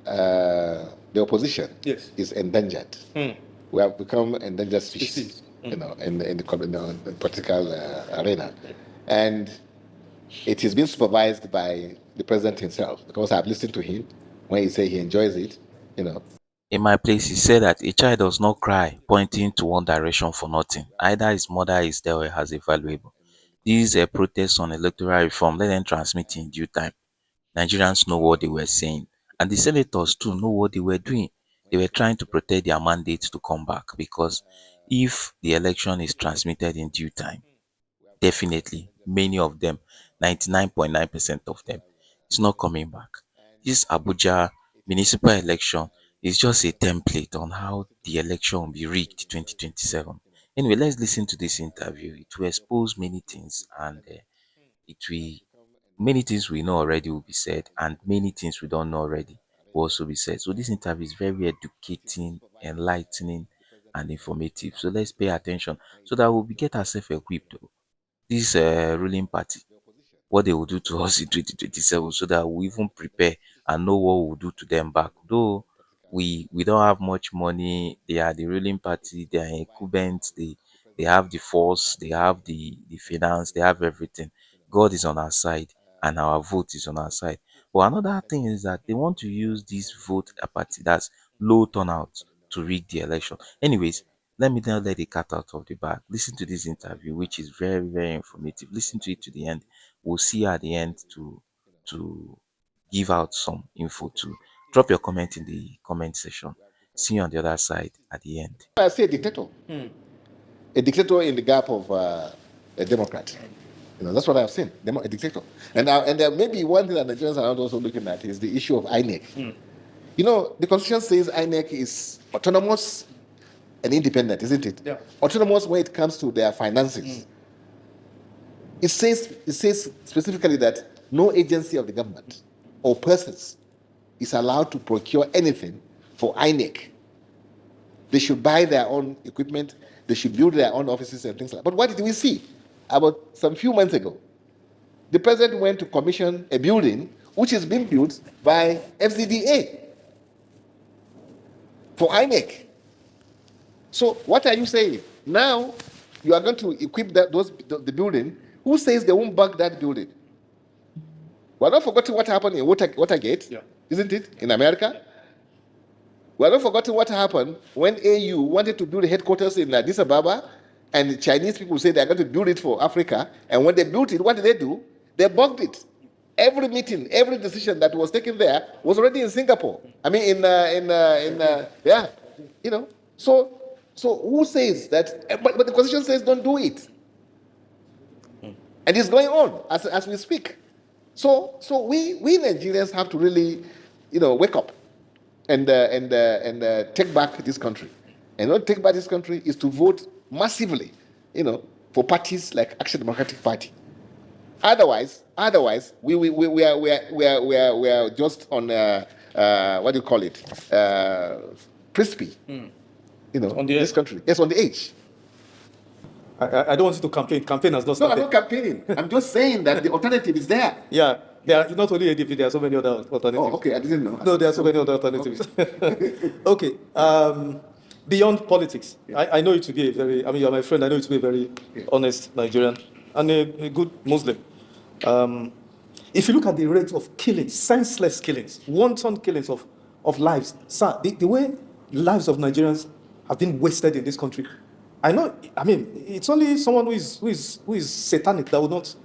the opposition Yes. is endangered. We have become endangered species, in the political arena. And it is being supervised by the president himself, because I've listened to him when he says he enjoys it. In my place, he said that a child does not cry pointing to one direction for nothing. Either his mother is there or has a valuable. These protests on electoral reform, let them transmit in due time. Nigerians know what they were saying, and the senators too know what they were doing. They were trying to protect their mandates to come back, because if the election is transmitted in due time, definitely many of them, 99.9% of them, it's not coming back. This Abuja municipal election is just a template on how the election will be rigged 2027. Anyway, let's listen to this interview. It will expose many things, and it will many things we know already will be said, and many things we don't know already will also be said. So this interview is very educating, enlightening, and informative. So let's pay attention so that we'll get ourselves equipped. This ruling party, what they will do to us in 2027, so that we even prepare and know what we'll do to them back. Though we don't have much money, they are the ruling party, they are incumbents, they have the force, they have the finance, they have everything. God is on our side, and our vote is on our side. But another thing is that they want to use this vote apathy, that's low turnout, to rig the election. Anyways, let me now let the cat out of the bag. Listen to this interview, which is very, very informative. Listen to it to the end. We'll see you at the end to give out some info too. Drop your comment in the comment section. See you on the other side at the end. I say a dictator. A dictator in the gap of a Democrat. That's what I've seen. A dictator. And there may be one thing that Nigerians are not also looking at is the issue of INEC. The Constitution says INEC is autonomous and independent, isn't it? Yeah. Autonomous when it comes to their finances. It says specifically that no agency of the government or persons is allowed to procure anything for INEC. They should buy their own equipment. They should build their own offices and things like that. But what did we see? About some few months ago, the president went to commission a building which is being built by FCDA for INEC. So what are you saying? Now you are going to equip the building. Who says they won't bug that building? We're not forgetting what happened in Watergate, isn't it, in America? We're not forgetting what happened when AU wanted to build a headquarters in Addis Ababa, and the Chinese people say they're going to build it for Africa. And when they built it, what did they do? They bugged it. Every meeting, every decision that was taken there was already in Singapore. I mean, So who says that? But the Constitution says don't do it, and it's going on as we speak. So we Nigerians have to really, wake up and take back this country. And not take back this country is to vote massively, for parties like Action Democratic Party. Otherwise, we are just on what do you call it? Crispy. On this country. Yes, on the edge. I don't want you to campaign. Campaign has not started. No, I'm not campaigning. I'm just saying that the alternative is there. Yeah, there are not only ADP, there are so many other alternatives. Oh, okay, I didn't know. No, there are so many other alternatives. Okay. Beyond politics, I know you to be you're my friend, I know you to be a very honest Nigerian and a good Muslim. If you look at the rate of killings, senseless killings, wanton killings of lives, sir, the way lives of Nigerians have been wasted in this country, it's only someone who is satanic that would not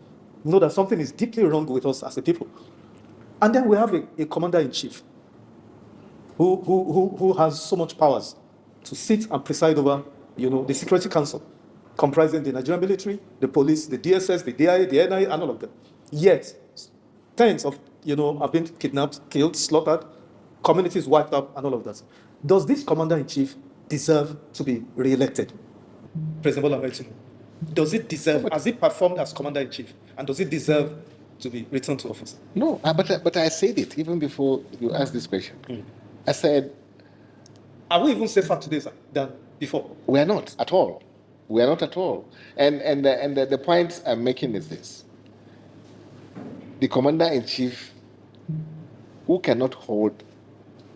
know that something is deeply wrong with us as a people. And then we have a commander-in-chief who has so much powers to sit and preside over, the Security Council, comprising the Nigerian military, the police, the DSS, the DIA, the NIA, and all of them. Yet, tens of, have been kidnapped, killed, slaughtered, communities wiped out, and all of that. Does this commander-in-chief deserve to be re-elected? President Bola Ahmed Tinubu. Does it deserve, has it performed as commander-in-chief, and does it deserve to be returned to office? No, but I said it even before you asked this question. I said, are we even safer today, sir, than before? We are not at all. We are not at all. And the point I'm making is this: the commander-in-chief, who cannot hold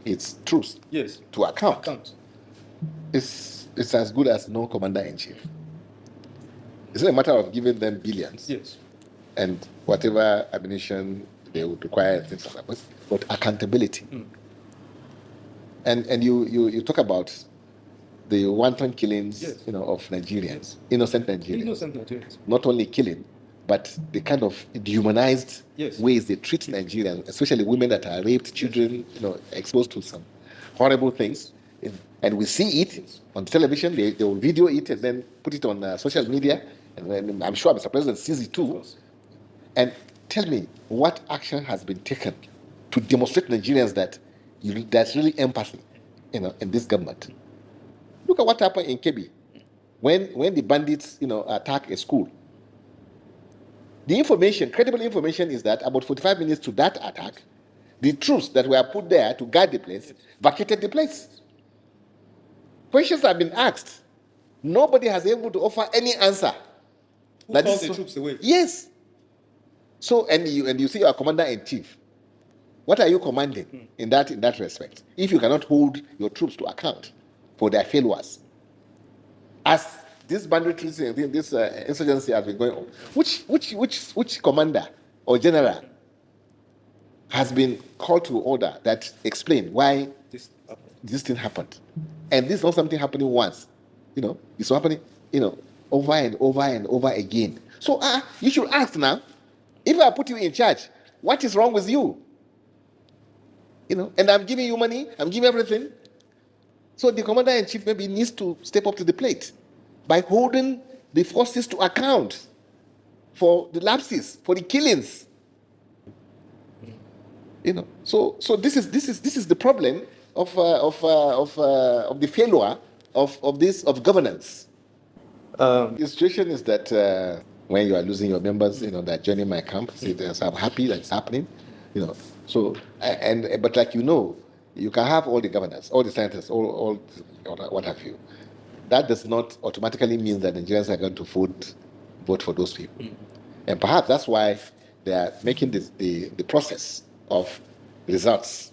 its troops Yes. to account, it's as good as no commander-in-chief. It's not a matter of giving them billions. Yes. And whatever ammunition they would require, things like that, but accountability. And you talk about the wanton killings, Yes. of Nigerians, innocent Nigerians. Innocent Nigerians. Not only killing, but the kind of dehumanized Yes. ways they treat Nigerians, especially women that are raped, children, exposed to some horrible things. And we see it on television. They will video it and then put it on social media. And then I'm sure Mr. President sees it too. And tell me, what action has been taken to demonstrate to Nigerians that there's really empathy, in this government? Look at what happened in Kebbi when the bandits, attack a school. The information, credible information, is that about 45 minutes to that attack, the troops that were put there to guard the place vacated the place. Questions have been asked. Nobody has been able to offer any answer. Who called the troops away? Yes. So, and you see your commander-in-chief. What are you commanding in that respect? If you cannot hold your troops to account for their failures, as this banditry, this insurgency has been going on, which commander or general has been called to order that explain why this thing happened? And this is not something happening once. It's happening, over and over and over again. So you should ask now, if I put you in charge, what is wrong with you? And I'm giving you money, I'm giving everything. So the commander-in-chief maybe needs to step up to the plate by holding the forces to account for the lapses, for the killings. So this is the problem of the failure of governance. The situation is that when you are losing your members, that joining my camp, so I'm happy that it's happening, So but you can have all the governors, all the senators, all what have you. That does not automatically mean that Nigerians are going to vote for those people. And perhaps that's why they are making the process of results,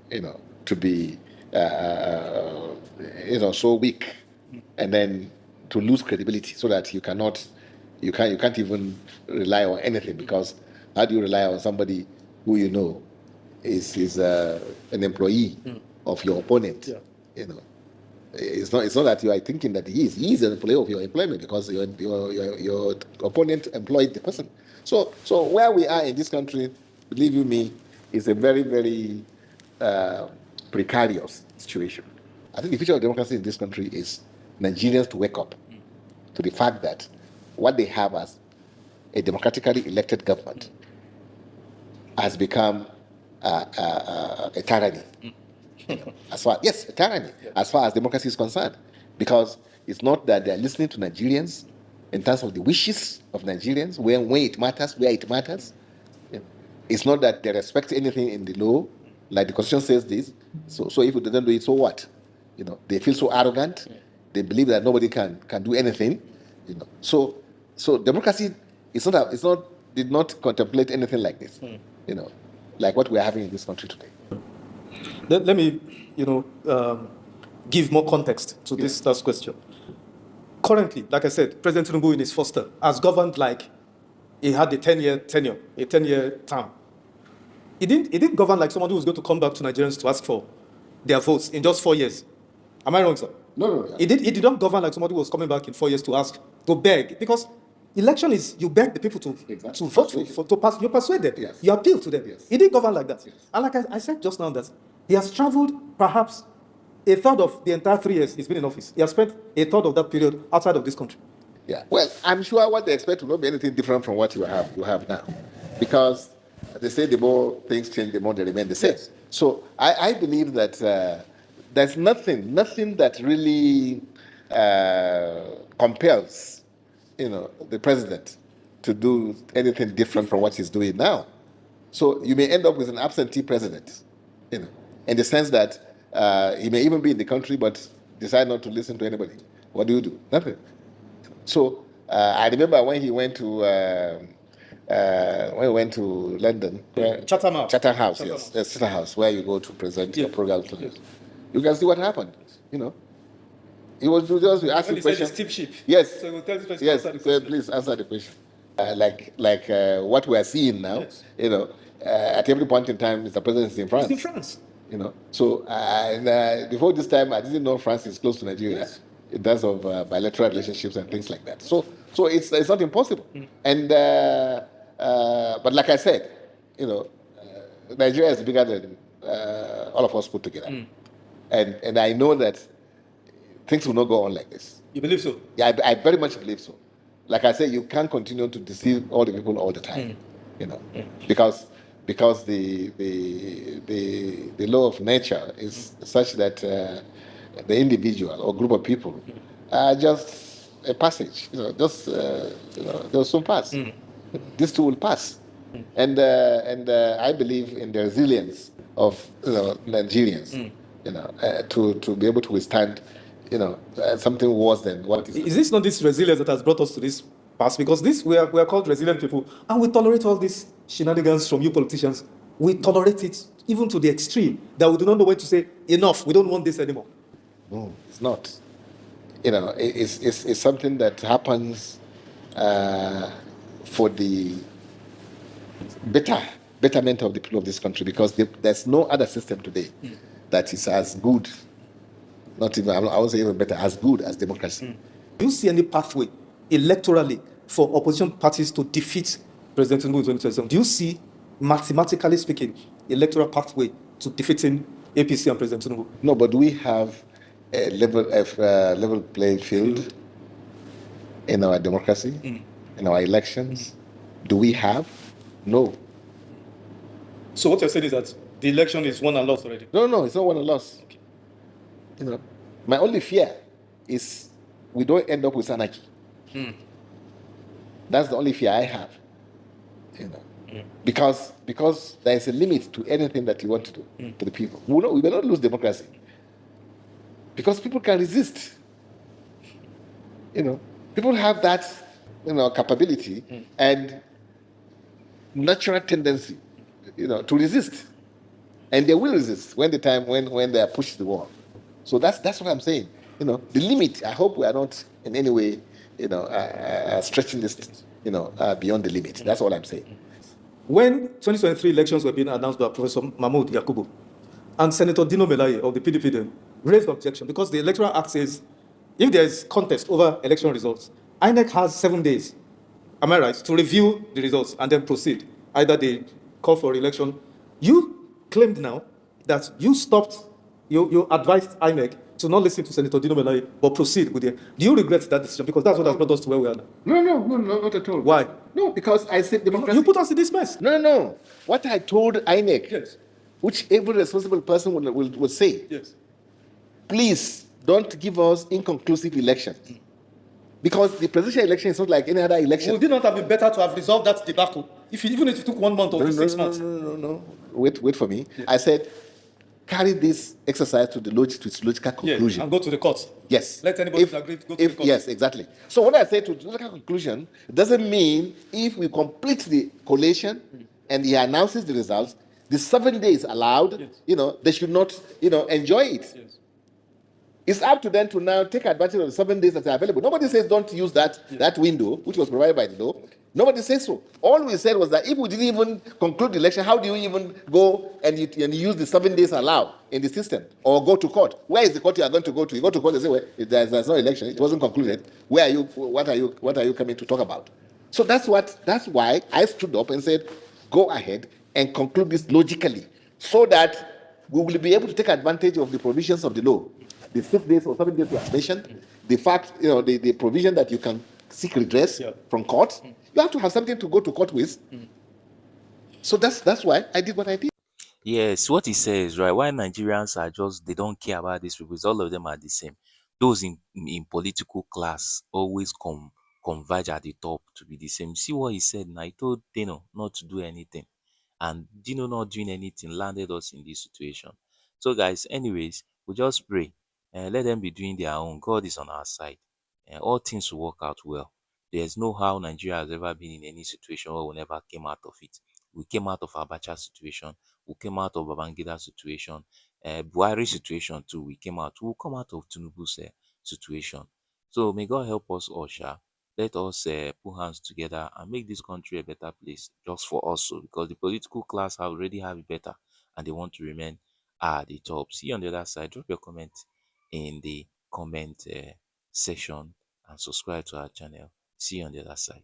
to be so weak, and then to lose credibility, so that you can't even rely on anything, because how do you rely on somebody who is an employee of your opponent? It's not that you are thinking that he is an employee of your employment, because your opponent employed the person. So where we are in this country, believe you me, is a very, very precarious situation. I think the future of democracy in this country is Nigerians to wake up to the fact that what they have as a democratically elected government has become a tyranny. A tyranny, as far as democracy is concerned. Because it's not that they're listening to Nigerians in terms of the wishes of Nigerians, when it matters, where it matters. It's not that they respect anything in the law, like the Constitution says this. So if they don't do it, so what? They feel so arrogant. They believe that nobody can do anything. So democracy did not contemplate anything like this. Like what we're having in this country today. Let me, give more context to this last question. Currently, like I said, President Tinubu in his first term has governed like he had a 10-year tenure, a 10-year term. He didn't govern like someone who was going to come back to Nigerians to ask for their votes in just 4 years. Am I wrong, sir? No. He did not govern like somebody who was coming back in 4 years to beg, because election is you beg the people to vote to pass. You persuade them. Yes. You appeal to them. Yes. He didn't govern like that. Yes. And like I said just now, that he has traveled perhaps a third of the entire 3 years he's been in office. He has spent a third of that period outside of this country. Yeah. Well, I'm sure what they expect will not be anything different from what you have now, because they say the more things change, the more they remain the same. Yes. So I believe that there's nothing that really compels the president to do anything different from what he's doing now. So you may end up with an absentee president, in the sense that he may even be in the country but decide not to listen to anybody. What do you do? Nothing. So I remember when he went to when we went to London, Chatham House. Chatham House, Chatham yes, House. yes, Chatham House, where you go to present your Yeah. program. Yes. You can see what happened. You know, it was just we asked When the he said question. it's steep ship. Yes. So we'll tell this person to Yes. answer the So question. please answer the question. Like what we are seeing now. Yes. You know, at every point in time, Mr. President is in France. It's in France. You know, so before this time, I didn't know France is close to Nigeria. Yes. In terms of bilateral relationships and things like that. So it's not impossible. And but like I said, you know, Nigeria is bigger than all of us put together. And I know that things will not go on like this. You believe so? Yeah, I very much believe so. Like I say, you can't continue to deceive all the people all the time. You know, because the law of nature is such that the individual or group of people are just a passage. You know, just they'll soon pass. This too will pass. And I believe in the resilience of Nigerians. You know, to be able to withstand something worse than what Is this not this resilience that has brought us to this pass? Because we are called resilient people, and we tolerate all these shenanigans from you politicians. We tolerate it even to the extreme that we do not know when to say enough. We don't want this anymore. No, it's not. You know, it's something that happens for the betterment of the people of this country, because there's no other system today that is as good, not even, I would say even better, as good as democracy. Do you see any pathway electorally for opposition parties to defeat President Tinubu in 2027? Do you see, mathematically speaking, electoral pathway to defeating APC and President Tinubu? No, but we have a level playing field in our democracy, in our elections. Do we have? No. So what you're saying is that the election is won and lost already? No, it's not won and lost. Okay. You know, my only fear is we don't end up with anarchy. That's the only fear I have. You know, because there is a limit to anything that you want to do to the people. We will not lose democracy because people can resist. You know, people have that capability and natural tendency, to resist, and they will resist when they are pushed to the wall. So that's what I'm saying. The limit. I hope we are not in any way, stretching this, beyond the limit. That's all I'm saying. When 2023 elections were being announced by Professor Mahmoud Yakubu and Senator Dino Melaye of the PDP then raised objection because the Electoral Act says if there is contest over election results, INEC has 7 days, am I right, to review the results and then proceed. Either they call for election. You claimed now that you advised INEC to not listen to Senator Dino Melaye, but proceed with it. Do you regret that decision? Because that's what has brought us to where we are now. No, not at all. Why? No, because I said democracy. You put us in this mess. No. What I told INEC, Yes. which every responsible person will say, Yes. please don't give us inconclusive elections. Because the presidential election is not like any other election. Would it not have been better to have resolved that debacle, even if it took 1 month or 6 months? No. Wait for me. Yeah. I said, carry this exercise to its logical conclusion. Yeah, and go to the court. Yes. Let anybody disagree, go to the court. Yes, exactly. So when I say to logical conclusion, it doesn't mean if we complete the collation and he announces the results, the 7 days allowed, Yes. They should not, enjoy it. Yes. It's up to them to now take advantage of the 7 days that are available. Nobody says don't use that window, which was provided by the law. Nobody says so. All we said was that if we didn't even conclude the election, how do you even go and you use the 7 days allowed in the system or go to court? Where is the court you are going to go to? You go to court and say, well, there's no election. It wasn't concluded. Where are you? What are you coming to talk about? So that's why I stood up and said, go ahead and conclude this logically, so that we will be able to take advantage of the provisions of the law. The 6 days or 7 days you have mentioned, the fact, the provision that you can seek redress from court, you have to have something to go to court with. So that's why I did what I did. Yes, what he says, right? Why Nigerians are they don't care about these people. All of them are the same. Those in political class always converge at the top to be the same. See what he said now? He told Dino not to do anything. And Dino not doing anything landed us in this situation. So guys, anyways, we just pray and let them be doing their own. God is on our side. And all things will work out well. There's no how Nigeria has ever been in any situation where we never came out of it. We came out of Abacha situation. We came out of Babangida situation. Buhari situation too. We came out. We'll come out of Tinubu's situation. So may God help us all, Sha. Let us put hands together and make this country a better place just for us, so because the political class have already have it better and they want to remain at the top. See you on the other side. Drop your comment in the comment section and subscribe to our channel. See you on the other side.